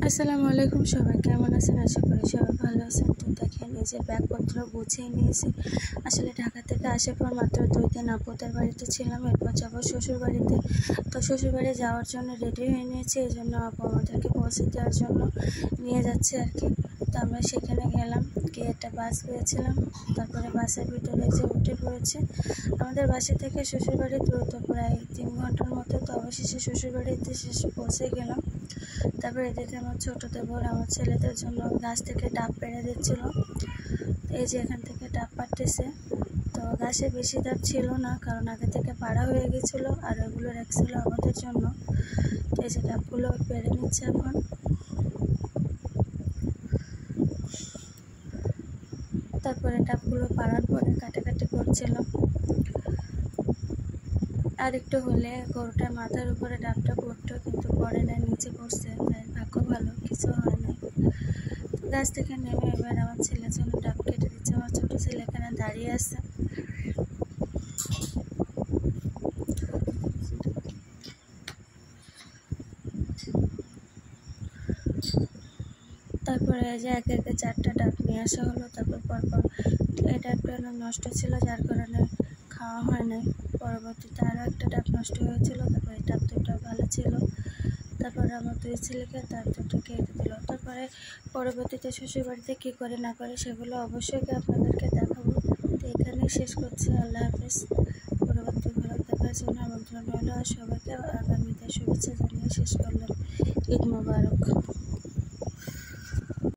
আসসালামু আলাইকুম, সবাই কেমন আছেন? আশা করি সবাই ভালো আছেন। তো দেখেন, এই যে ব্যাগপত্র গুছিয়ে নিয়েছি। আসলে ঢাকা থেকে আসার পর মাত্র 2 দিন আপুদের বাড়িতে ছিলাম, এরপর যাবো শ্বশুর বাড়িতে। তো শ্বশুর বাড়ি যাওয়ার জন্য রেডি হয়ে নিয়েছি, এই জন্য আপু আমাদেরকে পৌঁছে দেওয়ার জন্য নিয়ে যাচ্ছে আর কি। তো আমরা সেখানে গেলাম, গিয়ে একটা বাস পেয়েছিলাম। তারপরে বাসের ভিতরে যে উঠে পড়েছে। আমাদের বাসা থেকে শ্বশুরবাড়ির দূরত্ব প্রায় 3 ঘন্টার মতো। তো অবশেষে শ্বশুরবাড়িতে পৌঁছে গেলাম। তারপরে এদিকে আমার ছোটো দেবর আমার ছেলেদের জন্য গাছ থেকে ডাব পেড়ে দিচ্ছিল। এই যে এখান থেকে ডাব পাড়তেছে। তো গাছে বেশি ডাব ছিল না, কারণ আগে থেকে পাড়া হয়ে গেছিলো, আর ওগুলো রাখছিল আমাদের জন্য। তো এই যে ডাবগুলো পেড়ে নিচ্ছে এখন। তারপরে ডাবগুলো পাড়ার পরে কাটাকাটি করছিলাম। আর একটু হলে গরুটার মাথার উপরে ডাবটা পড়তো, কিন্তু পরে না, নিচে পড়ছে। তাই ভাগ্য ভালো, কিছু হয় না। গাছ থেকে নেমে এবার আমার ছেলের জন্য ডাব কেটে দিচ্ছে। আমার ছোটো ছেলে এখানে দাঁড়িয়ে আছে। তারপরে যে একে একে 4টা ডাব নিয়ে আসা হলো। তারপর পরপর এই ডাবটা নষ্ট ছিল, যার কারণে খাওয়া হয় নাই। পরবর্তীতে আরও একটা ডাব নষ্ট হয়েছিল, তারপরে ডাব দুটো ভালো ছিল। তারপরে আমার 2 ছেলেকে তার দুটো কেটে দিল। তারপরে পরবর্তীতে শ্বশুরবাড়িতে কী করে না করে সেগুলো অবশ্যই আপনাদেরকে দেখাবো। তো এখানেই শেষ করছি। আল্লাহ হাফেজ। পরবর্তী ব্লগ দেখার জন্য আমন্ত্রণ রইল। আর সবাইকে আগামীতে শুভেচ্ছা জানিয়ে শেষ করলাম। ঈদ মোবারক।